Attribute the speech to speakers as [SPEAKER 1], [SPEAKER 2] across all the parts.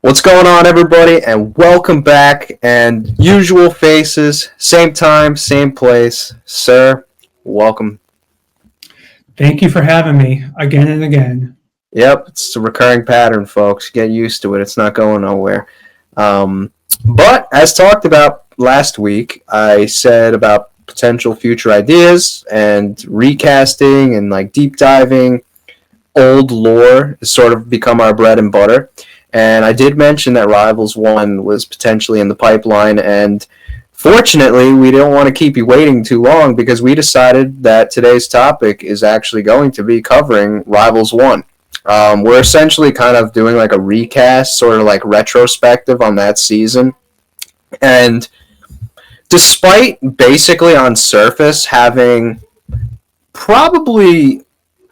[SPEAKER 1] What's going on, everybody, and welcome back. And usual faces, same time, same place. Sir, welcome.
[SPEAKER 2] Thank you for having me again and again.
[SPEAKER 1] Yep, it's a recurring pattern, folks. Get used to it. It's not going nowhere. But as talked about last week, I said about potential future ideas and recasting and like deep diving old lore has sort of become our bread and butter. And I did mention that Rivals 1 was potentially in the pipeline, and fortunately, we don't want to keep you waiting too long because we decided that today's topic is actually going to be covering Rivals 1. We're essentially kind of doing like a recast, sort of like retrospective on that season. And despite basically on surface having probably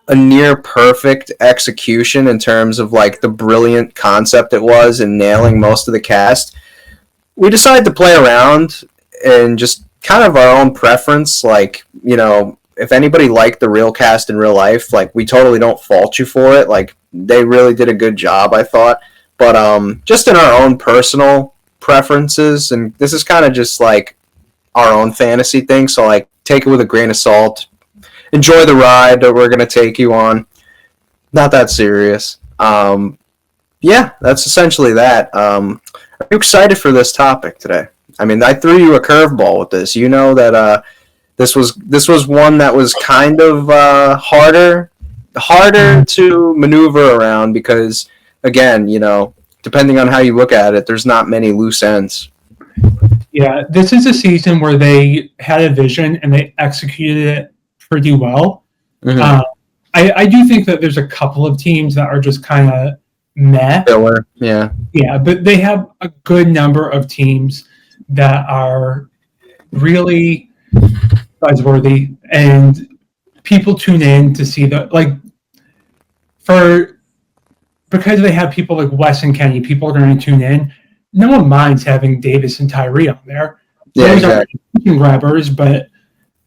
[SPEAKER 1] a near perfect execution in terms of like the brilliant concept it was and nailing most of the cast, we decided to play around and just kind of our own preference. Like, you know, if anybody liked the real cast in real life, like, we totally don't fault you for it. Like, they really did a good job, I thought. But just in our own personal preferences, and this is kind of just like our own fantasy thing, so like take it with a grain of salt. Enjoy the ride that we're going to take you on. Not that serious. Yeah, that's essentially that. Are you excited for this topic today? I mean, I threw you a curveball with this. You know that this was one that was kind of harder to maneuver around because, again, you know, depending on how you look at it, there's not many loose ends.
[SPEAKER 2] Yeah, this is a season where they had a vision and they executed it pretty well. Mm-hmm. I do think that there's a couple of teams that are just kind of meh.
[SPEAKER 1] Filler, yeah.
[SPEAKER 2] Yeah, but they have a good number of teams that are really buzzworthy, and people tune in to see the because they have people like Wes and Kenny. People are going to tune in. No one minds having Davis and Tyree on there.
[SPEAKER 1] Yeah,
[SPEAKER 2] those
[SPEAKER 1] exactly.
[SPEAKER 2] are grabbers, but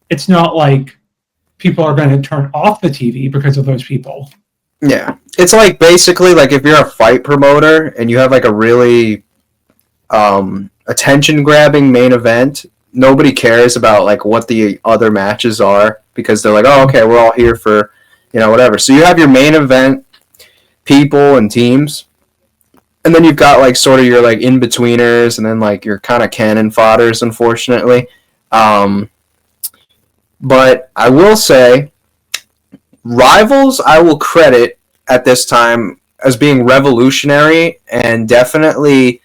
[SPEAKER 2] it's not like people are going to turn off the TV because of those people.
[SPEAKER 1] Yeah. It's like basically like if you're a fight promoter and you have like a really attention-grabbing main event, nobody cares about like what the other matches are because they're like, oh, okay, we're all here for, you know, whatever. So you have your main event people and teams, and then you've got like sort of your like in-betweeners and then like your kind of cannon fodders, unfortunately. But I will say, Rivals, I will credit at this time as being revolutionary and definitely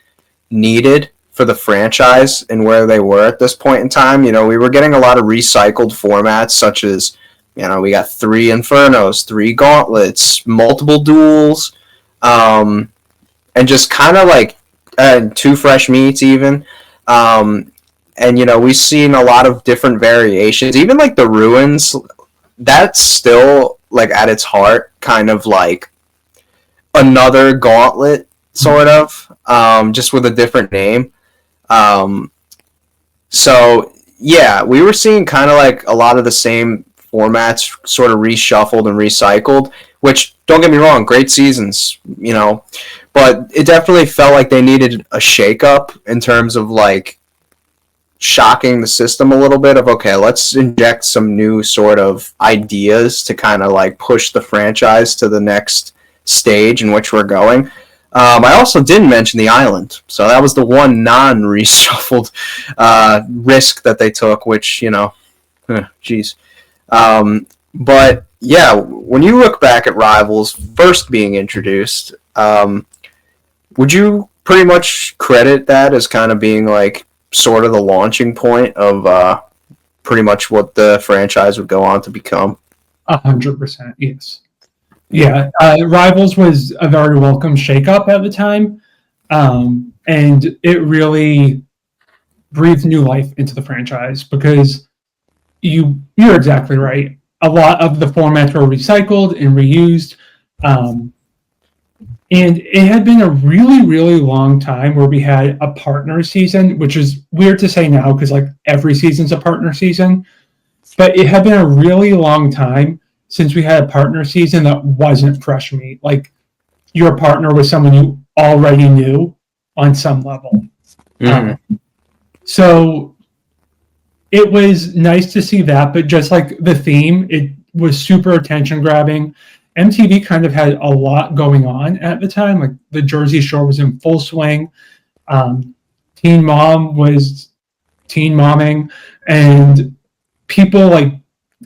[SPEAKER 1] needed for the franchise and where they were at this point in time. You know, we were getting a lot of recycled formats, such as, you know, we got 3 Infernos, 3 Gauntlets, multiple duels, and just kind of like 2 fresh meats even. And, you know, we've seen a lot of different variations. Even, like, the Ruins, that's still, like, at its heart, kind of like another Gauntlet, sort of, just with a different name. So, yeah, we were seeing kind of, like, a lot of the same formats sort of reshuffled and recycled, which, don't get me wrong, great seasons, you know. But it definitely felt like they needed a shakeup in terms of, like, shocking the system a little bit of, okay, let's inject some new sort of ideas to kind of like push the franchise to the next stage in which we're going. I also didn't mention the island, so that was the one non-reshuffled risk that they took, which, you know, geez. But yeah, when you look back at Rivals first being introduced, would you pretty much credit that as kind of being like sort of the launching point of pretty much what the franchise would go on to become?
[SPEAKER 2] 100%, yes. Yeah, Rivals was a very welcome shakeup at the time, and it really breathed new life into the franchise because you're exactly right. A lot of the formats were recycled and reused, and it had been a really, really long time where we had a partner season, which is weird to say now because like every season's a partner season. But it had been a really long time since we had a partner season that wasn't fresh meat. Like your partner with someone you already knew on some level. So it was nice to see that, but just like the theme, it was super attention grabbing. MTV kind of had a lot going on at the time. Like the Jersey Shore was in full swing. Teen Mom was teen momming, and people like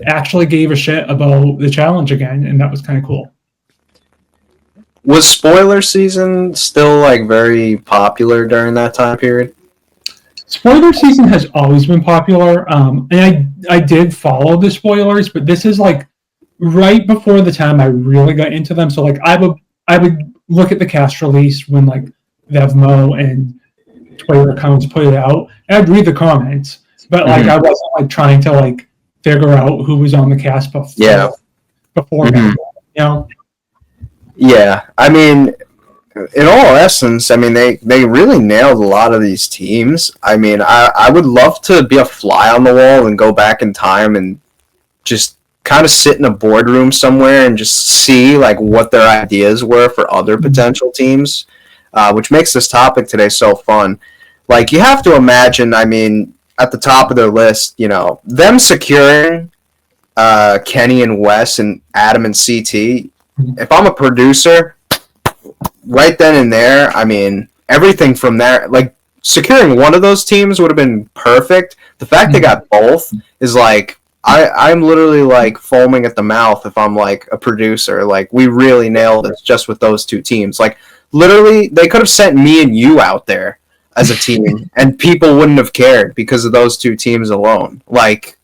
[SPEAKER 2] actually gave a shit about the challenge again, and that was kind of cool.
[SPEAKER 1] Was spoiler season still like very popular during that time period?
[SPEAKER 2] Spoiler season has always been popular, and I did follow the spoilers, but this is like right before the time I really got into them. So like I would look at the cast release when like Vevmo and Twitter accounts put it out, and I'd read the comments, but like I wasn't like trying to like figure out who was on the cast before that, you know.
[SPEAKER 1] Yeah, I mean, in all essence, I mean, they really nailed a lot of these teams. I mean, I would love to be a fly on the wall and go back in time and just kind of sit in a boardroom somewhere and just see like what their ideas were for other potential teams, which makes this topic today so fun. Like, you have to imagine, I mean, at the top of their list, you know, them securing Kenny and Wes and Adam and CT. If I'm a producer, right then and there, I mean, everything from there, like, securing one of those teams would have been perfect. The fact they got both is, like, I'm literally, like, foaming at the mouth if I'm, like, a producer. Like, we really nailed it just with those two teams. Like, literally, they could have sent me and you out there as a team, and people wouldn't have cared because of those two teams alone. Like,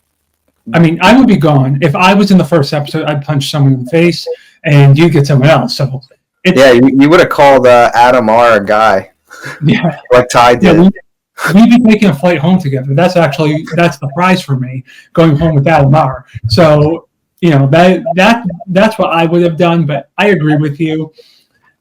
[SPEAKER 2] I mean, I would be gone. If I was in the first episode, I'd punch someone in the face, and you get someone else. So
[SPEAKER 1] yeah, you would have called Adam R a guy.
[SPEAKER 2] Yeah,
[SPEAKER 1] like Ty did.
[SPEAKER 2] Yeah, we'd be taking a flight home together. That's the prize for me, going home with Adam R. So you know that's what I would have done. But I agree with you.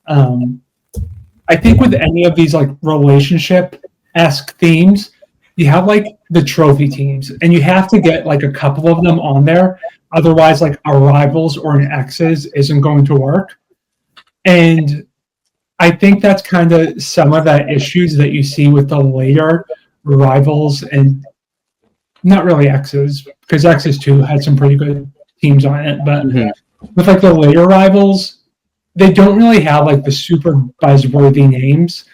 [SPEAKER 2] I think with any of these like relationship-esque themes, you have like the trophy teams, and you have to get like a couple of them on there. Otherwise, like a Rivals or an X's isn't going to work. And I think that's kind of some of the issues that you see with the later Rivals, and not really X's, because X's too had some pretty good teams on it. But with like the later Rivals, they don't really have like the super buzzworthy names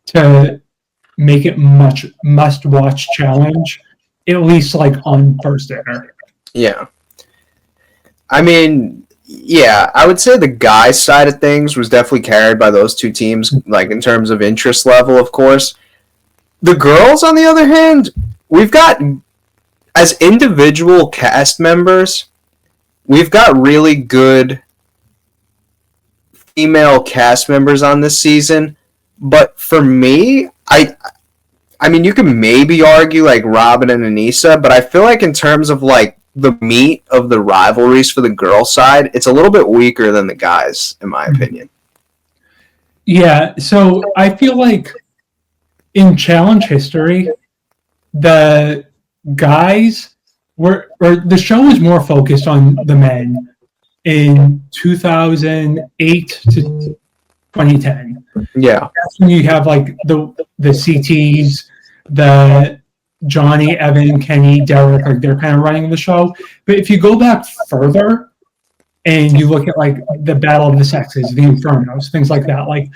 [SPEAKER 2] to make it much must-watch challenge, at least like on first air.
[SPEAKER 1] Yeah. I mean, yeah, I would say the guys' side of things was definitely carried by those two teams, like in terms of interest level, of course. The girls, on the other hand, we've got, as individual cast members, we've got really good female cast members on this season. But for me, I mean, you can maybe argue like Robin and Anissa, but I feel like in terms of like the meat of the rivalries for the girl side, it's a little bit weaker than the guys, in my opinion.
[SPEAKER 2] Yeah, so I feel like in challenge history, the guys or the show was more focused on the men in 2008 to 2010.
[SPEAKER 1] Yeah.
[SPEAKER 2] That's when you have like the CTs, the Johnny, Evan, Kenny, Derek, like they're kind of running the show. But if you go back further and you look at like the Battle of the Sexes, the Infernos, things like that, like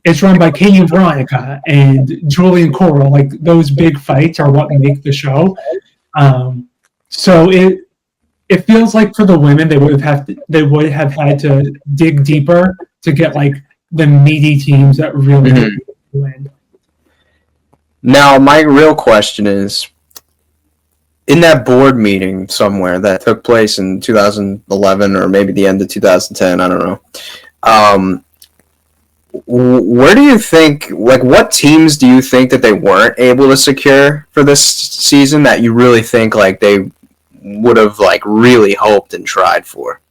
[SPEAKER 2] it's run by Katie and Veronica and Julie and Coral. Like those big fights are what make the show. So it feels like for the women they would have had to dig deeper to get like the meaty teams that really win.
[SPEAKER 1] Now, my real question is, in that board meeting somewhere that took place in 2011 or maybe the end of 2010, I don't know, where do you think, like, what teams do you think that they weren't able to secure for this season that you really think, like, they would have, like, really hoped and tried for?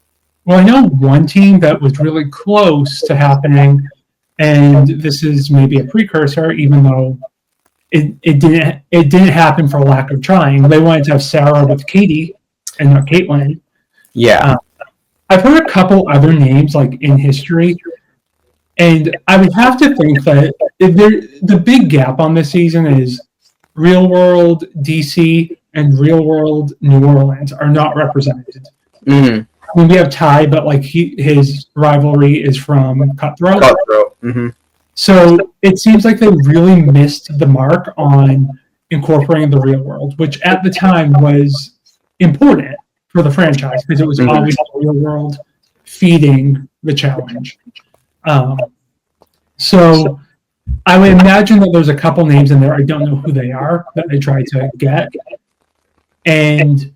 [SPEAKER 2] Well, I know one team that was really close to happening, and this is maybe a precursor, even though it didn't happen for lack of trying. They wanted to have Sarah with Katie and not Caitlin.
[SPEAKER 1] Yeah.
[SPEAKER 2] I've heard a couple other names like in history. And I would have to think that the big gap on this season is Real World DC and Real World New Orleans are not represented.
[SPEAKER 1] Mm-hmm.
[SPEAKER 2] I mean, we have Ty, but like his rivalry is from Cutthroat.
[SPEAKER 1] Mm-hmm.
[SPEAKER 2] So it seems like they really missed the mark on incorporating the real world, which at the time was important for the franchise because it was always the real world feeding the challenge. So I would imagine that there's a couple names in there. I don't know who they are that they try to get. And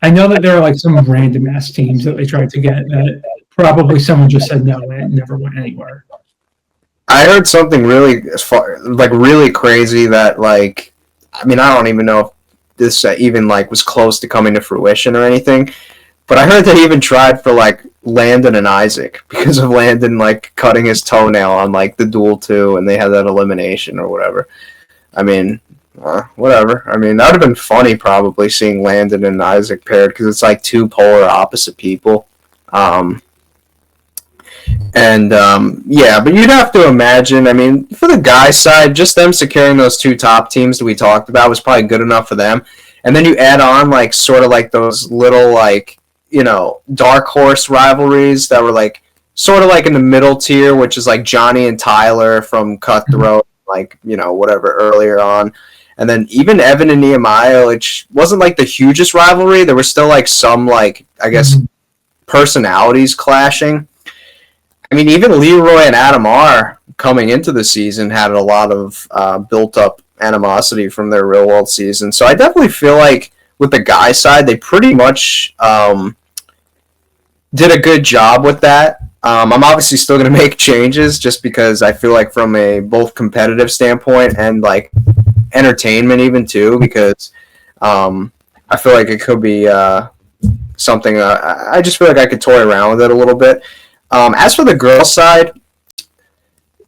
[SPEAKER 2] I know that there are like some random ass teams that they tried to get that probably someone just said no and it never went anywhere.
[SPEAKER 1] I heard something really really crazy that like, I mean, I don't even know if this even like was close to coming to fruition or anything, but I heard they even tried for like Landon and Isaac because of Landon like cutting his toenail on like the Duel 2 and they had that elimination or whatever. I mean, whatever. I mean, that would have been funny probably seeing Landon and Isaac paired because it's like two polar opposite people. Yeah, but you'd have to imagine, I mean, for the guys' side, just them securing those two top teams that we talked about was probably good enough for them. And then you add on, like, sort of like those little, like, you know, dark horse rivalries that were, like, sort of like in the middle tier, which is, like, Johnny and Tyler from Cutthroat, like, you know, whatever, earlier on. And then even Evan and Nehemiah, which wasn't, like, the hugest rivalry. There were still, like, some, like, I guess, personalities clashing. I mean, even Leroy and Adam R. coming into the season had a lot of built-up animosity from their real-world season. So I definitely feel like with the guy side, they pretty much did a good job with that. I'm obviously still going to make changes just because I feel like from a both competitive standpoint and like entertainment even too, because I feel like it could be something I just feel like I could toy around with it a little bit. As for the girls' side,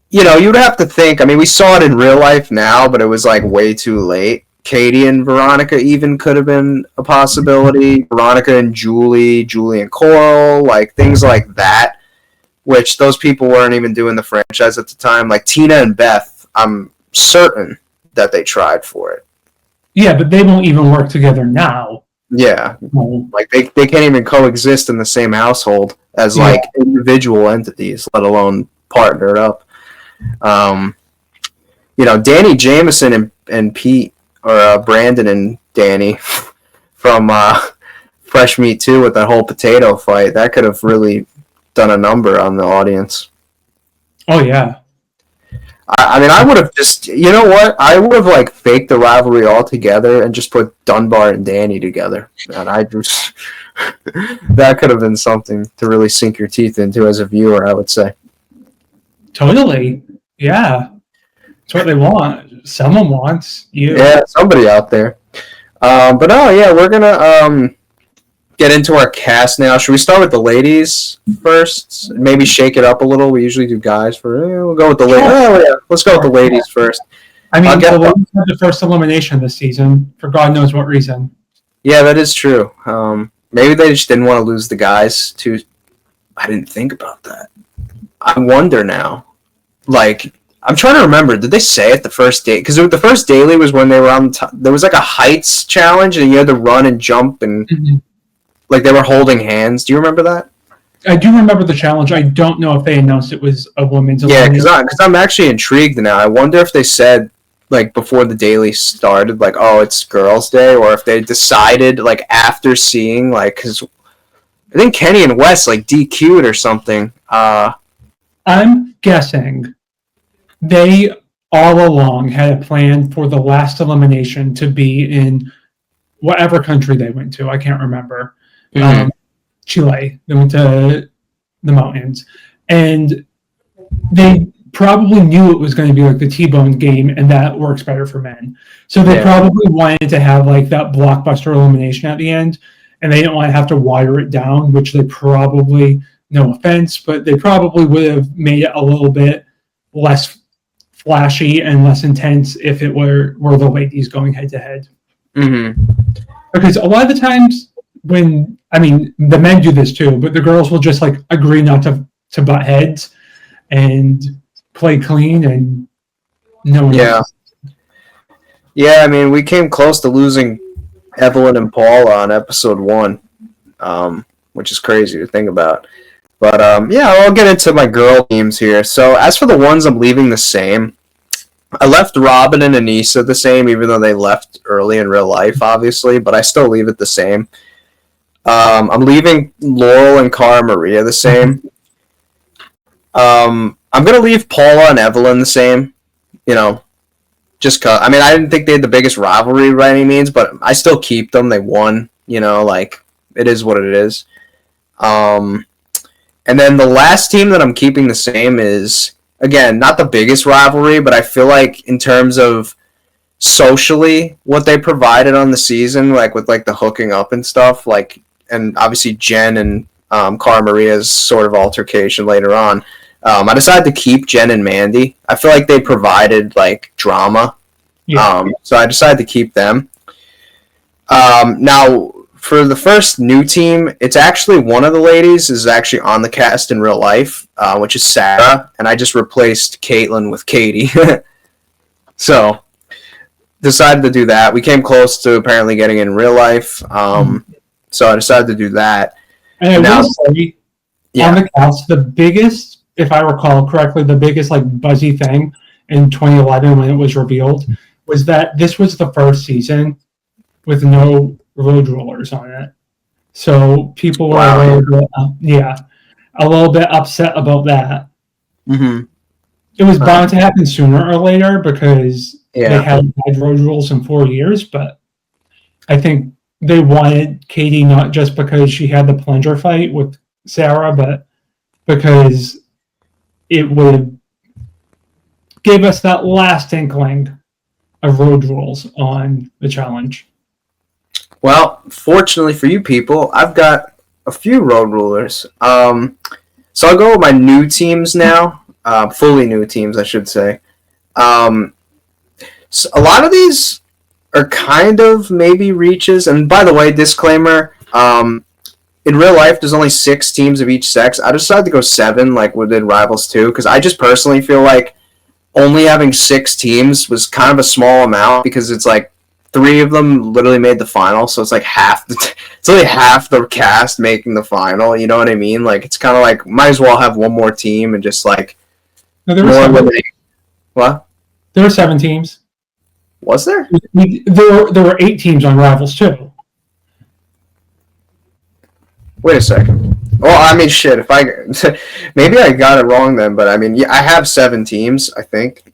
[SPEAKER 1] you know, you'd have to think, I mean, we saw it in real life now, but it was like way too late. Katie and Veronica even could have been a possibility. Veronica and Julie and Coral, like things like that, which those people weren't even doing the franchise at the time. Like Tina and Beth, I'm certain that they tried for it.
[SPEAKER 2] Yeah, but they won't even work together now.
[SPEAKER 1] Yeah, like they can't even coexist in the same household as like individual entities, let alone partnered up. You know, Danny Jameson and Pete, or Brandon and Danny from Fresh Meat 2 with that whole potato fight, that could have really done a number on the audience.
[SPEAKER 2] Oh, yeah.
[SPEAKER 1] I mean, I would have just, you know what? I would have, like, faked the rivalry altogether and just put Dunbar and Danny together. And I just, that could have been something to really sink your teeth into as a viewer, I would say.
[SPEAKER 2] Totally. Yeah. That's what they want. Someone wants you.
[SPEAKER 1] Yeah, somebody out there. But, oh, yeah, we're going to get into our cast now. Should we start with the ladies first? Maybe shake it up a little. We usually do guys first. We'll go with the ladies. Oh, yeah. Let's go with the ladies first.
[SPEAKER 2] I mean, the ladies had the first elimination this season for God knows what reason.
[SPEAKER 1] Yeah, that is true. Maybe they just didn't want to lose the guys too. I didn't think about that. I wonder now. Like, I'm trying to remember. Did they say it the first day? Because the first daily was when they were on there was like a heights challenge and you had to run and jump and like they were holding hands. Do you remember that?
[SPEAKER 2] I do remember the challenge. I don't know if they announced it was a women's.
[SPEAKER 1] Yeah, because I'm actually intrigued now. I wonder if they said like before the daily started, like, oh, it's Girls' Day, or if they decided like after seeing like, because I think Kenny and Wes like DQ'd or something.
[SPEAKER 2] I'm guessing they all along had a plan for the last elimination to be in whatever country they went to. I can't remember. Chile. They went to the mountains. And they probably knew it was going to be like the T-Bone game, and that works better for men. So they probably wanted to have like that blockbuster elimination at the end, and they didn't want to have to wire it down, which they probably, no offense, but they probably would have made it a little bit less flashy and less intense if it were the ladies going head to head. Because a lot of the times when, I mean, the men do this too, but the girls will just like agree not to butt heads. and play clean, and no one.
[SPEAKER 1] Yeah. Yeah, I mean, we came close to losing Evelyn and Paula on episode 1, which is crazy to think about. But yeah, I'll get into my girl teams here. So as for the ones I'm leaving the same, I left Robin and Anissa the same, even though they left early in real life, obviously, but I still leave it the same. I'm leaving Laurel and Cara Maria the same. I'm going to leave Paula and Evelyn the same, you know, just cause, I mean, I didn't think they had the biggest rivalry by any means, but I still keep them. They won, you know, like, it is what it is. And then the last team that I'm keeping the same is, again, not the biggest rivalry, but I feel like in terms of socially what they provided on the season, like with like the hooking up and stuff, like, and obviously Jen and Cara Maria's sort of altercation later on. I decided to keep Jen and Mandy. I feel like they provided like drama, so I decided to keep them. Now, for the first new team, it's actually one of the ladies is actually on the cast in real life, which is Sarah, and I just replaced Caitlin with Katie. So, decided to do that. We came close to apparently getting in real life, so I decided to do that.
[SPEAKER 2] And I will say, on the cast, the biggest, if I recall correctly, the biggest like buzzy thing in 2011 when it was revealed was that this was the first season with no road rollers on it. So people were a little bit upset about that.
[SPEAKER 1] Mm-hmm.
[SPEAKER 2] It was bound to happen sooner or later because they hadn't had road rules in 4 years, but I think they wanted Katie not just because she had the plunger fight with Sarah, but because it would give us that last inkling of road rules on the challenge.
[SPEAKER 1] Well, fortunately for you people, I've got a few road rulers. So I'll go with my new teams now. Fully new teams, I should say. So a lot of these are kind of maybe reaches. And by the way, disclaimer, in real life, there's only 6 teams of each sex. I decided to go 7, like we did Rivals 2, because I just personally feel like only having 6 teams was kind of a small amount, because it's like 3 of them literally made the final, so it's like it's only half the cast making the final. You know what I mean? Like it's kind of like might as well have one more team and just like What?
[SPEAKER 2] There were 7 teams.
[SPEAKER 1] Was there?
[SPEAKER 2] There were 8 teams on Rivals 2.
[SPEAKER 1] Wait a second. Well, I mean, shit. If I maybe I got it wrong then, but I mean, yeah, I have 7 teams. I think.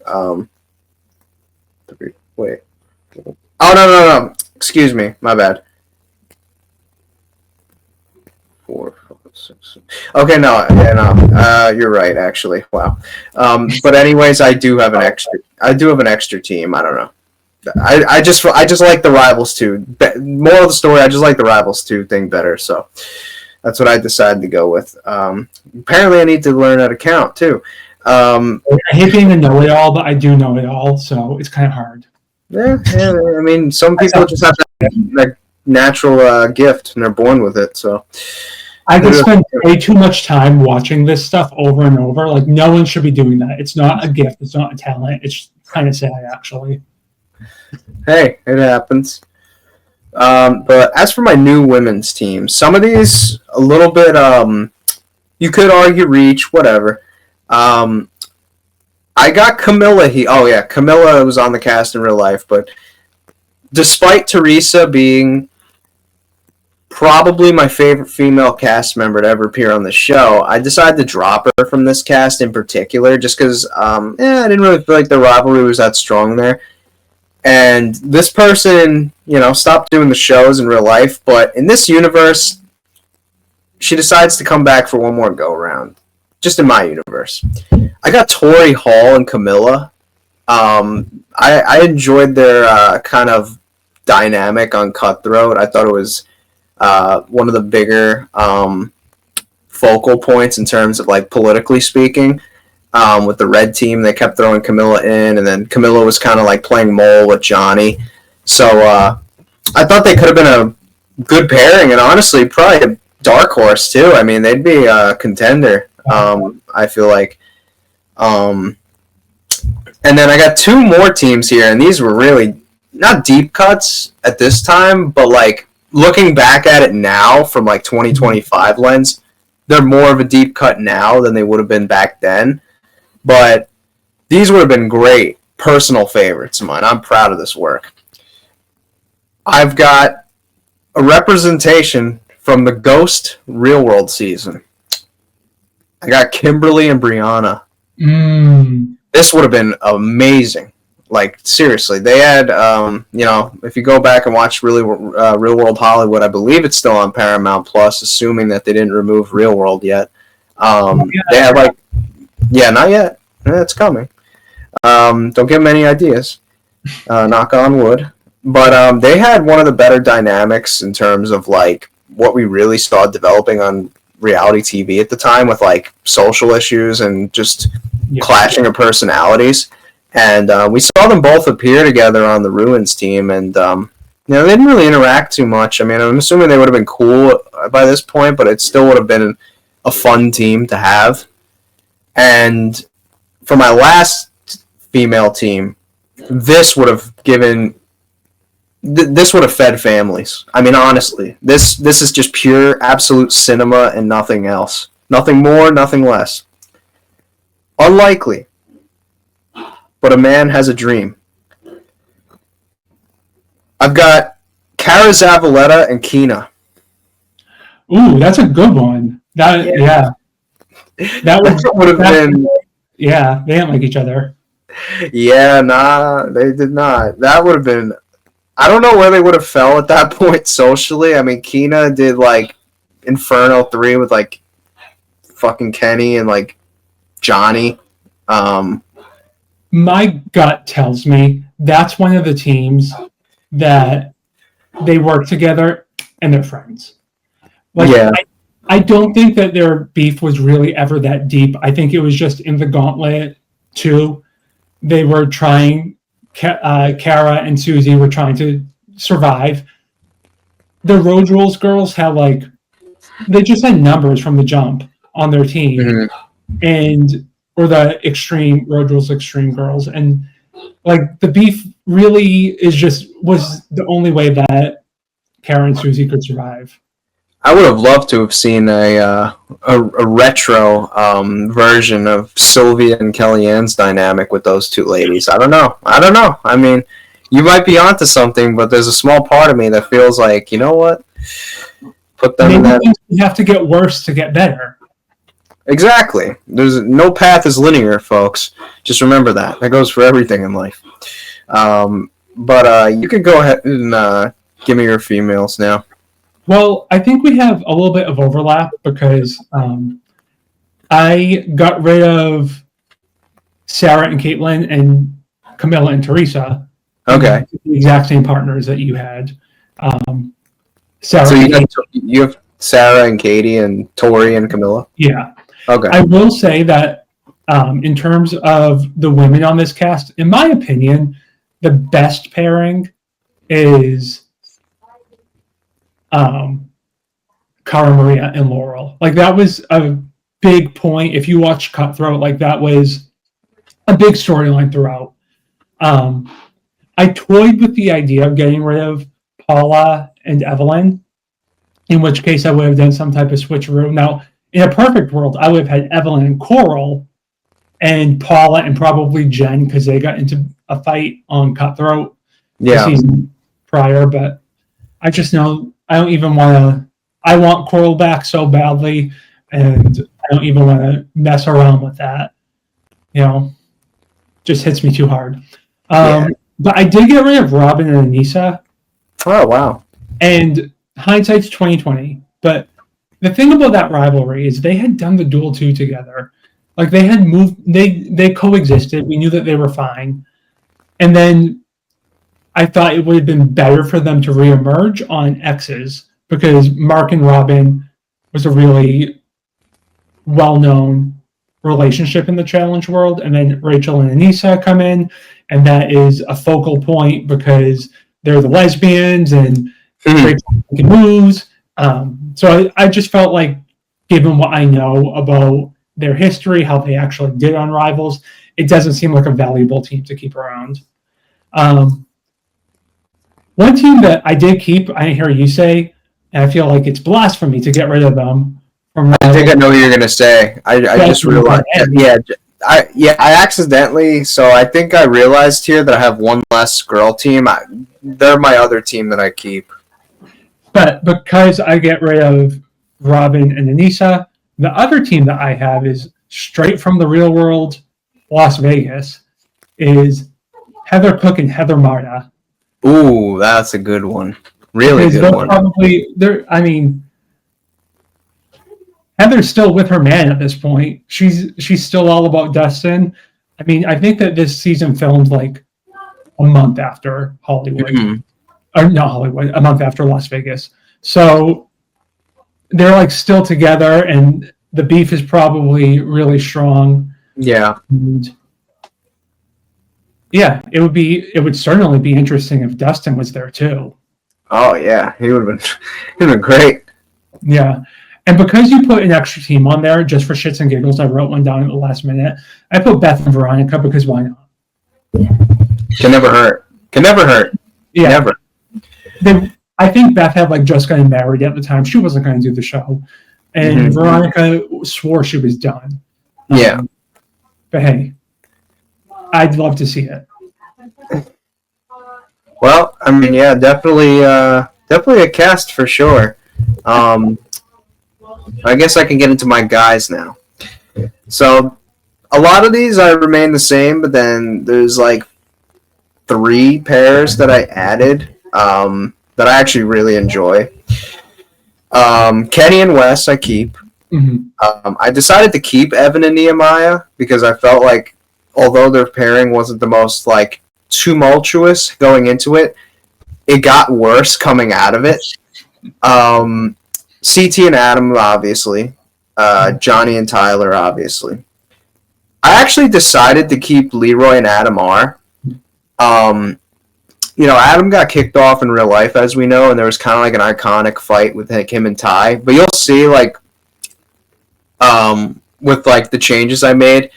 [SPEAKER 1] Wait. Oh no! Excuse me. My bad. 4, 5, 6. Okay, no. You're right. Actually, wow. But anyways, I do have an extra team. I don't know. I just like the Rivals 2. Moral of the story, I just like the Rivals 2 thing better. So that's what I decided to go with. Apparently, I need to learn how to count too.
[SPEAKER 2] I hate being a know-it-all, but I do know it all, so it's kind of hard.
[SPEAKER 1] Yeah. I mean, some people just have that natural gift, and they're born with it. So
[SPEAKER 2] I could spend way too much time watching this stuff over and over. Like, no one should be doing that. It's not a gift. It's not a talent. It's kind of sad, actually.
[SPEAKER 1] Hey, it happens. But as for my new women's team, some of these a little bit, you could argue reach, whatever. I got Camilla here. Oh yeah, Camilla was on the cast in real life, but despite Teresa being probably my favorite female cast member to ever appear on the show, I decided to drop her from this cast in particular, just because I didn't really feel like the rivalry was that strong there. And this person, stopped doing the shows in real life, but in this universe, she decides to come back for one more go-around. Just in my universe. I got Tori Hall and Camilla. I enjoyed their kind of dynamic on Cutthroat. I thought it was one of the bigger focal points in terms of, like, politically speaking. With the red team, they kept throwing Camilla in, and then Camilla was kind of like playing mole with Johnny. So I thought they could have been a good pairing, and honestly, probably a dark horse too. I mean, they'd be a contender. I feel like. And then I got two more teams here, and these were really not deep cuts at this time, but like looking back at it now from like 2025 lens, they're more of a deep cut now than they would have been back then. But these would have been great personal favorites of mine. I'm proud of this work. I've got a representation from the Ghost Real World season. I got Kimberly and Brianna. This would have been amazing. Like, seriously, they had, if you go back and watch Real World Hollywood, I believe it's still on Paramount Plus, assuming that they didn't remove Real World yet. They had, like, yeah, not yet. It's coming. Don't give them any ideas. Knock on wood. But they had one of the better dynamics in terms of, like, what we really saw developing on reality TV at the time with, like, social issues and just clashing of personalities. And we saw them both appear together on the Ruins team, and they didn't really interact too much. I mean, I'm assuming they would have been cool by this point, but it still would have been a fun team to have. And for my last female team, this would have fed families. I mean, honestly, this is just pure, absolute cinema and nothing else. Nothing more, nothing less. Unlikely. But a man has a dream. I've got Cara Zavaleta and Kina.
[SPEAKER 2] Ooh, that's a good one. That would have been. Yeah, they didn't like each other.
[SPEAKER 1] Yeah, nah, they did not. That would have been. I don't know where they would have fell at that point socially. I mean, Kina did like Inferno 3 with like fucking Kenny and like Johnny.
[SPEAKER 2] My gut tells me that's one of the teams that they work together and they're friends. Like, yeah. I don't think that their beef was really ever that deep. I think it was just in the Gauntlet 2. They were trying, Cara and Susie were trying to survive. The Road Rules girls had they just had numbers from the jump on their team. Mm-hmm. Or the Road Rules Extreme girls. And like the beef really was the only way that Cara and Susie could survive.
[SPEAKER 1] I would have loved to have seen a retro version of Sylvia and Kellyanne's dynamic with those two ladies. I don't know. I mean, you might be onto something, but there's a small part of me that feels like, you know what? Put them in that.
[SPEAKER 2] You have to get worse to get better.
[SPEAKER 1] Exactly. There's no path is linear, folks. Just remember that. That goes for everything in life. But you can go ahead and give me your females now.
[SPEAKER 2] Well, I think we have a little bit of overlap because I got rid of Sarah and Caitlin and Camilla and Teresa.
[SPEAKER 1] Okay.
[SPEAKER 2] The exact same partners that you had. Sarah.
[SPEAKER 1] So you have Sarah and Katie and Tori and Camilla?
[SPEAKER 2] Yeah.
[SPEAKER 1] Okay.
[SPEAKER 2] I will say that in terms of the women on this cast, in my opinion, the best pairing is Cara Maria and Laurel. Like, that was a big point. If you watch Cutthroat, like, that was a big storyline throughout. I toyed with the idea of getting rid of Paula and Evelyn, in which case I would have done some type of switcheroo. Now, in a perfect world, I would have had Evelyn and Coral and Paula and probably Jen because they got into a fight on Cutthroat the season prior. But I just know I don't even want to. I want Coral back so badly, and I don't even want to mess around with that. Just hits me too hard. But I did get rid of Robin and Anissa.
[SPEAKER 1] Oh, wow.
[SPEAKER 2] And hindsight's 20/20, but the thing about that rivalry is they had done the Duel 2 together. Like, they had moved, they coexisted. We knew that they were fine. And then I thought it would have been better for them to reemerge on X's because Mark and Robin was a really well-known relationship in the challenge world. And then Rachel and Anissa come in, and that is a focal point because they're the lesbians and Rachel making moves. So I just felt like, given what I know about their history, how they actually did on Rivals, it doesn't seem like a valuable team to keep around. One team that I did keep, I hear you say, and I feel like it's blasphemy to get rid of them.
[SPEAKER 1] I think I know what you're gonna say. I just realized. I accidentally. So I think I realized here that I have one less girl team. They're my other team that I keep.
[SPEAKER 2] But because I get rid of Robin and Anissa, the other team that I have is straight from the real world, Las Vegas, is Heather Cook and Heather Marta.
[SPEAKER 1] Ooh, that's a good one. Really good one.
[SPEAKER 2] Heather's still with her man at this point. She's still all about Dustin. I mean, I think that this season filmed like a month after Hollywood.
[SPEAKER 1] Mm-hmm.
[SPEAKER 2] Or not Hollywood, a month after Las Vegas. So they're like still together, and the beef is probably really strong.
[SPEAKER 1] Yeah.
[SPEAKER 2] And yeah, it would certainly be interesting if Dustin was there too.
[SPEAKER 1] Oh yeah, he would have been great.
[SPEAKER 2] Yeah. And because you put an extra team on there just for shits and giggles, I wrote one down at the last minute. I put Beth and Veronica because why not?
[SPEAKER 1] Can never hurt.
[SPEAKER 2] Yeah.
[SPEAKER 1] Never.
[SPEAKER 2] I think Beth had like just gotten married at the time. She wasn't going to do the show. And Veronica swore she was done.
[SPEAKER 1] Yeah.
[SPEAKER 2] But hey, I'd love to see it.
[SPEAKER 1] Well, I mean, yeah, definitely a cast for sure. I guess I can get into my guys now. So, a lot of these I remain the same, but then there's like 3 pairs that I added that I actually really enjoy. Kenny and Wes I keep.
[SPEAKER 2] Mm-hmm.
[SPEAKER 1] I decided to keep Evan and Nehemiah because I felt like although their pairing wasn't the most like tumultuous going into it, it got worse coming out of it. CT and Adam, obviously. Johnny and Tyler, obviously. I actually decided to keep Leroy and Adam R. Adam got kicked off in real life, as we know, and there was kind of like an iconic fight with like, him and Ty. But you'll see, like, with like the changes I made,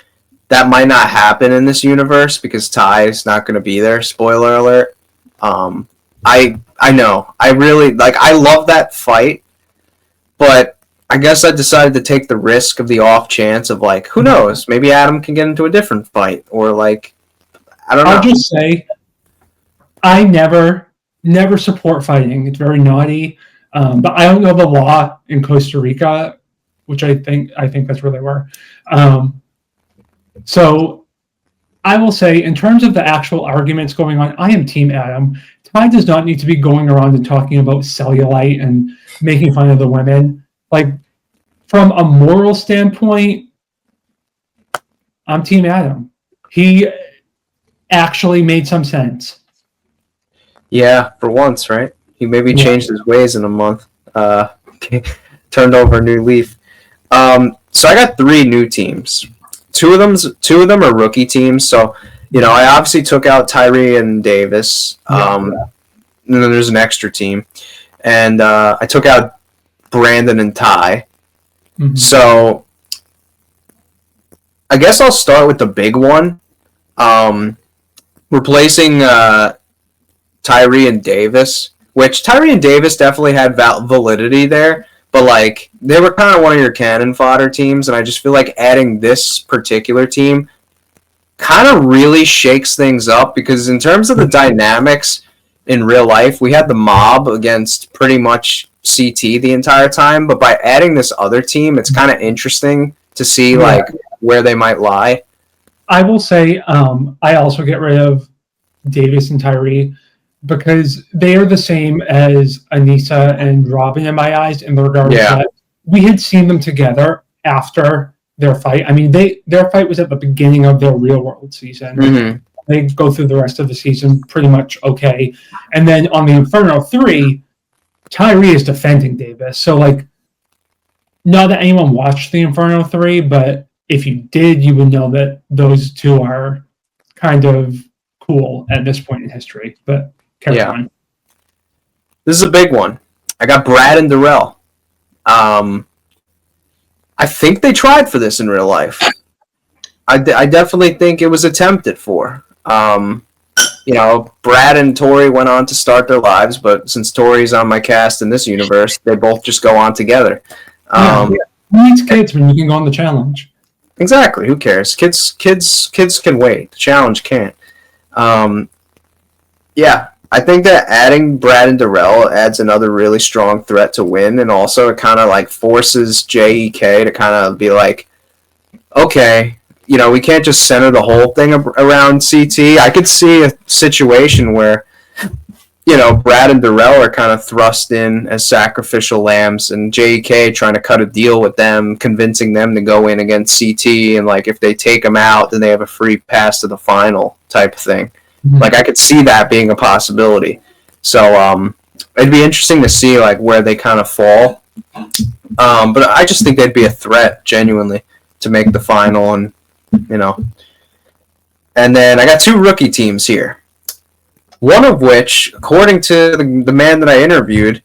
[SPEAKER 1] that might not happen in this universe because Ty is not going to be there. Spoiler alert. I know. I really like. I love that fight, but I guess I decided to take the risk of the off chance of like, who knows? Maybe Adam can get into a different fight, or like, I don't know.
[SPEAKER 2] I'll just say, I never support fighting. It's very naughty. But I don't know the law in Costa Rica, which I think that's where they were. So I will say, in terms of the actual arguments going on, I am Team Adam. Ty does not need to be going around and talking about cellulite and making fun of the women. Like, from a moral standpoint, I'm Team Adam. He actually made some sense.
[SPEAKER 1] Yeah, for once, right? He maybe changed his ways in a month. Turned over a new leaf. So I got 3 new teams. Two of them are rookie teams. So, I obviously took out Tyree and Davis. And then there's an extra team. And I took out Brandon and Ty. Mm-hmm. So I guess I'll start with the big one. Replacing Tyree and Davis, which Tyree and Davis definitely had validity there. But, like, they were kind of one of your cannon fodder teams, and I just feel like adding this particular team kind of really shakes things up because in terms of the dynamics in real life, we had the mob against pretty much CT the entire time, but by adding this other team, it's kind of interesting to see, like, where they might lie.
[SPEAKER 2] I will say I also get rid of Davis and Tyree because they are the same as Anissa and Robin in my eyes in the regard that we had seen them together after their fight. I mean, their fight was at the beginning of their real world season. Mm-hmm. They go through the rest of the season pretty much okay. And then on the Inferno 3, Tyree is defending Davis. So, like, not that anyone watched the Inferno 3, but if you did, you would know that those two are kind of cool at this point in history. But carry on. This
[SPEAKER 1] is a big one. I got Brad and Darrell. I I think they tried for this in real life. I definitely think it was attempted for. Brad and Tori went on to start their lives, but since Tori's on my cast in this universe, they both just go on together.
[SPEAKER 2] Who needs kids when you can go on the challenge?
[SPEAKER 1] Exactly. Who cares? Kids can wait. The challenge can't. I think that adding Brad and Darrell adds another really strong threat to win, and also it kind of like forces JEK to kind of be like, okay, we can't just center the whole thing around CT. I could see a situation where, Brad and Darrell are kind of thrust in as sacrificial lambs, and JEK trying to cut a deal with them, convincing them to go in against CT, and like if they take them out, then they have a free pass to the final type of thing. Mm-hmm. Like I could see that being a possibility. So it'd be interesting to see like where they kind of fall. But I just think they'd be a threat genuinely to make the final, and And then I got two rookie teams here. One of which, according to the man that I interviewed,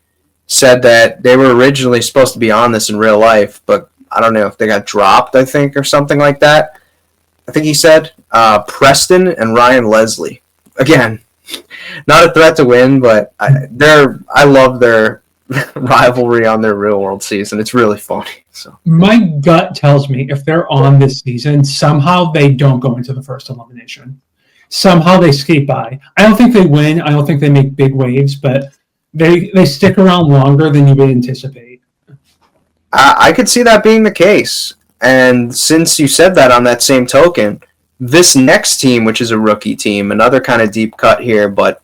[SPEAKER 1] said that they were originally supposed to be on this in real life, but I don't know if they got dropped, I think, or something like that. I think he said Preston and Ryan Leslie. Again, not a threat to win, but I love their rivalry on their real world season. It's really funny. So
[SPEAKER 2] my gut tells me if they're on this season, somehow they don't go into the first elimination. Somehow they skate by. I don't think they win. I don't think they make big waves, but they stick around longer than you would anticipate.
[SPEAKER 1] I could see that being the case. And since you said that, on that same token, this next team, which is a rookie team, another kind of deep cut here, but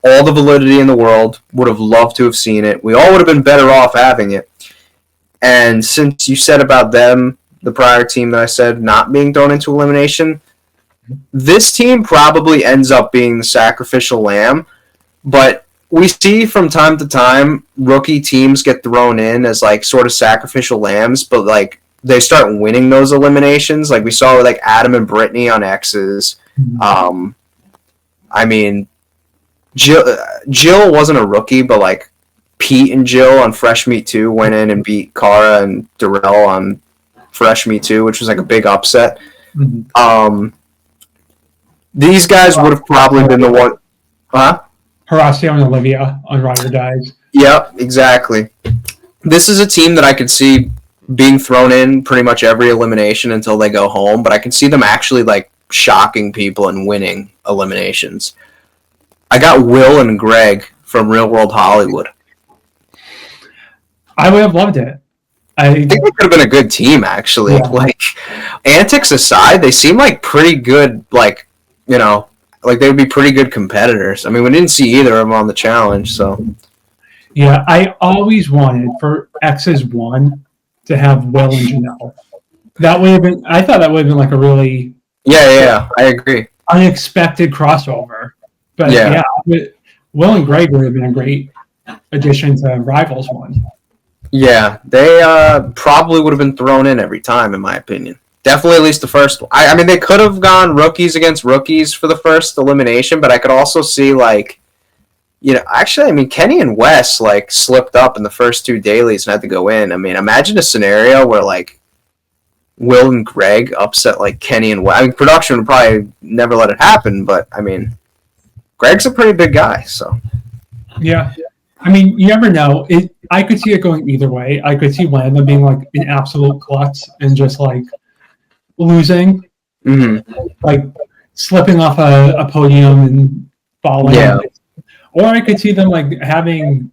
[SPEAKER 1] all the validity in the world, would have loved to have seen it. We all would have been better off having it. And since you said about them, the prior team that I said not being thrown into elimination, this team probably ends up being the sacrificial lamb. But we see from time to time rookie teams get thrown in as like sort of sacrificial lambs, but like they start winning those eliminations. Like we saw with like Adam and Brittany on X's. I mean, Jill wasn't a rookie, but like Pete and Jill on Fresh Meat 2 went in and beat Cara and Darrell on Fresh Meat 2, which was like a big upset. Mm-hmm. These guys would have probably been the one. Huh?
[SPEAKER 2] Horacio and Olivia on Ride or Dies.
[SPEAKER 1] Yep, exactly. This is a team that I could see being thrown in pretty much every elimination until they go home, but I can see them actually like shocking people and winning eliminations. I got Will and Greg from Real World Hollywood.
[SPEAKER 2] I would have loved it.
[SPEAKER 1] I think they could have been a good team, actually. Yeah. Like, antics aside, they seem like pretty good, like, like they would be pretty good competitors. I mean, we didn't see either of them on the challenge, so.
[SPEAKER 2] Yeah, I always wanted for X's 1 to have Will and Janelle. That would have been, I thought that would have been like a really.
[SPEAKER 1] Yeah, I agree.
[SPEAKER 2] Unexpected crossover. But yeah, Will and Greg would have been a great addition to Rivals 1. Yeah,
[SPEAKER 1] they probably would have been thrown in every time, in my opinion. Definitely at least the first one. I mean, they could have gone rookies against rookies for the first elimination, but I could also see, like, actually, I mean, Kenny and Wes, like, slipped up in the first 2 dailies and had to go in. I mean, imagine a scenario where, like, Will and Greg upset, like, Kenny and Wes. I mean, production would probably never let it happen, but, I mean, Greg's a pretty big guy, so.
[SPEAKER 2] Yeah. I mean, you never know. I could see it going either way. I could see one of them being, like, an absolute klutz and just, like, losing. Mm-hmm. Like, slipping off a podium and falling. Yeah. Or I could see them, like, having,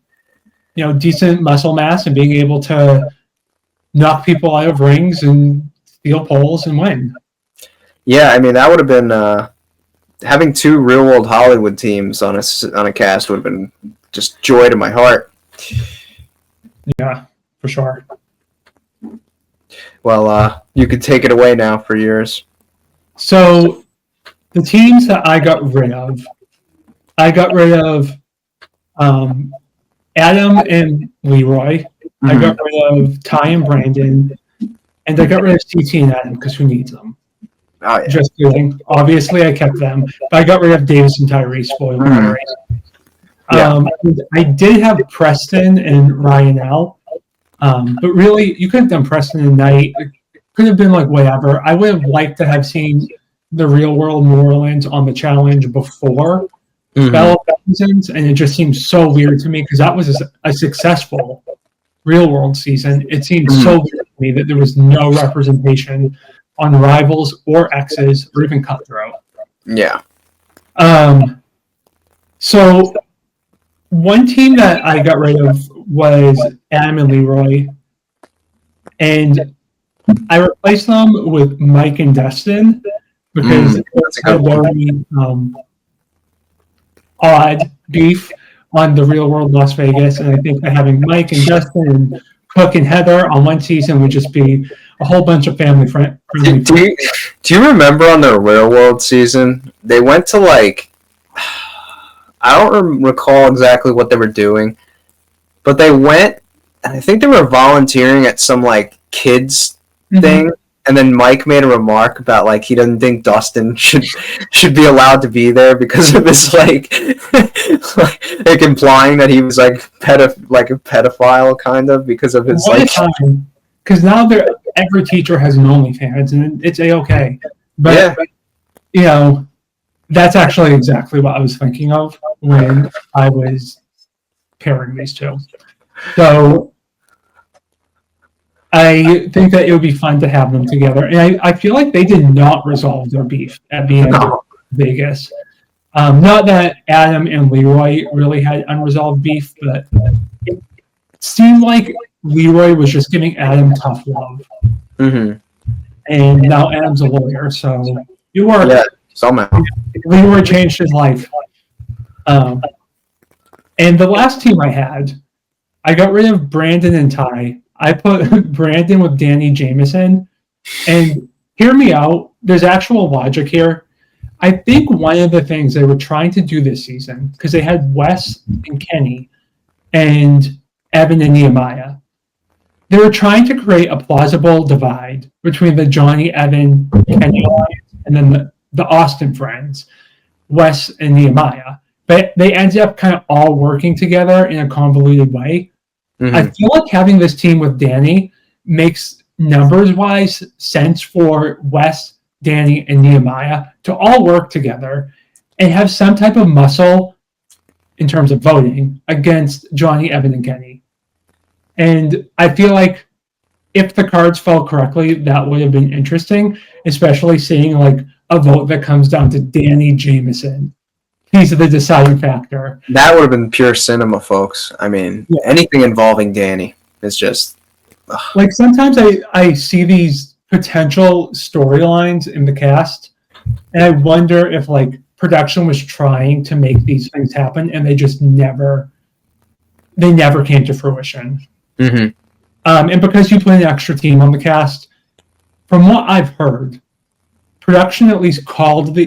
[SPEAKER 2] decent muscle mass and being able to knock people out of rings and steal poles and win.
[SPEAKER 1] Yeah, I mean, that would have been... having 2 Real World Hollywood teams on a cast would have been just joy to my heart.
[SPEAKER 2] Yeah, for sure.
[SPEAKER 1] Well, you could take it away now for yours.
[SPEAKER 2] So, the teams that I got rid of Adam and Leroy. Mm-hmm. I got rid of Ty and Brandon. And I got rid of CT and Adam because who needs them?
[SPEAKER 1] Oh, yeah.
[SPEAKER 2] Just kidding. Obviously, I kept them. But I got rid of Davis and Tyrese. Spoiler alert. I did have Preston and Ryan L. But really, you could have done Preston and Knight. It could have been like whatever. I would have liked to have seen the Real World New Orleans on the challenge before Bella Thousands, and it just seems so weird to me because that was a successful Real World season. It seems so weird to me that there was no representation on Rivals or X's or even Cutthroat.
[SPEAKER 1] Yeah.
[SPEAKER 2] So one team that I got rid of was Adam and Leroy, and I replaced them with Mike and Destin because it's a very odd beef on the Real World Las Vegas, and I think that having Mike and Destin and Cook and Heather on one season would just be a whole bunch of family friendly.
[SPEAKER 1] Do you remember on the Real World season, they went to like, I don't recall exactly what they were doing, but they went, and I think they were volunteering at some like kids thing, and then Mike made a remark about like he doesn't think Dustin should be allowed to be there because of his like implying that he was like a pedophile kind of because of his
[SPEAKER 2] because now every teacher has an OnlyFans and it's a-okay, but you know, that's actually exactly what I was thinking of when I was pairing these two. So I think that it would be fun to have them together. And I feel like they did not resolve their beef at the end of Vegas. Not that Adam and Leroy really had unresolved beef, but it seemed like Leroy was just giving Adam tough love. And now Adam's a lawyer, so it worked.
[SPEAKER 1] Yeah, somehow.
[SPEAKER 2] Leroy changed his life. And the last team I had, I got rid of Brandon and Ty. I put Brandon with Danny Jameson. And hear me out. There's actual logic here. I think one of the things they were trying to do this season, because they had Wes and Kenny and Evan and Nehemiah, they were trying to create a plausible divide between the Johnny, Evan, Kenny alliance and then the Austin friends, Wes and Nehemiah. But they ended up kind of all working together in a convoluted way. I feel like having this team with Danny makes numbers-wise sense for Wes, Danny, and Nehemiah to all work together and have some type of muscle in terms of voting against Johnny, Evan, and Kenny. And I feel like if the cards fell correctly, that would have been interesting, especially seeing like a vote that comes down to Danny Jameson. He's the deciding factor.
[SPEAKER 1] That would have been pure cinema, folks. I mean, anything involving Danny is just...
[SPEAKER 2] Like, sometimes I see these potential storylines in the cast, and I wonder if, like, production was trying to make these things happen, and they just never came to fruition. And because you put an extra team on the cast, from what I've heard, production at least called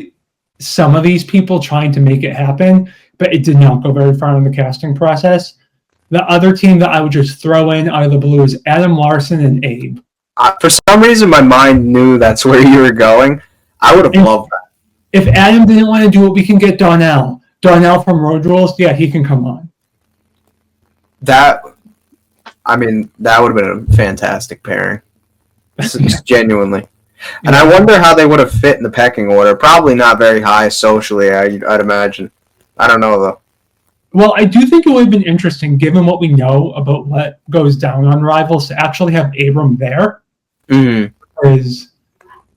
[SPEAKER 2] some of these people trying to make it happen, but it did not go very far in the casting process. The other team that I would just throw in out of the blue is Adam Larson and Abe.
[SPEAKER 1] For some reason, my mind knew that's where you were going. I would have loved that.
[SPEAKER 2] If Adam didn't want to do it, we can get Donnell. Donnell from Road Rules, yeah, he can come on. That
[SPEAKER 1] would have been a fantastic pairing. Genuinely. And I wonder how they would have fit in the pecking order. Probably not very high socially, I'd imagine. I don't know, though.
[SPEAKER 2] Well, I do think it would have been interesting, given what we know about what goes down on Rivals, to actually have Abram there. Because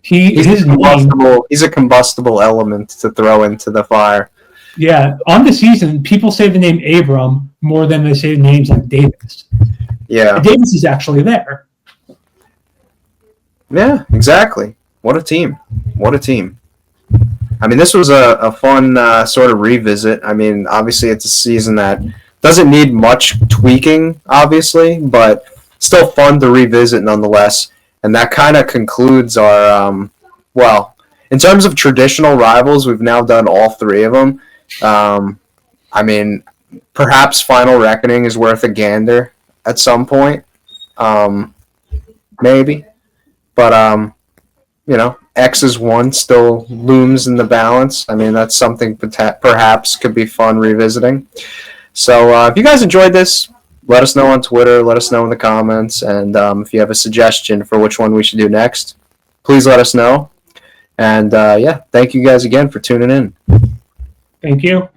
[SPEAKER 2] he's a combustible element to throw into the fire. Yeah, on the season, people say the name Abram more than they say names like Davis. Yeah. And Davis is actually there.
[SPEAKER 1] Yeah, exactly. What a team. I mean, this was a fun sort of revisit. I mean, obviously it's a season that doesn't need much tweaking, obviously, but still fun to revisit nonetheless. And that kind of concludes our, in terms of traditional Rivals, we've now done all three of them. I mean, perhaps Final Reckoning is worth a gander at some point. Maybe. But, X's one still looms in the balance. I mean, that's something perhaps could be fun revisiting. So if you guys enjoyed this, let us know on Twitter. Let us know in the comments. And if you have a suggestion for which one we should do next, please let us know. And yeah, thank you guys again for tuning in.
[SPEAKER 2] Thank you.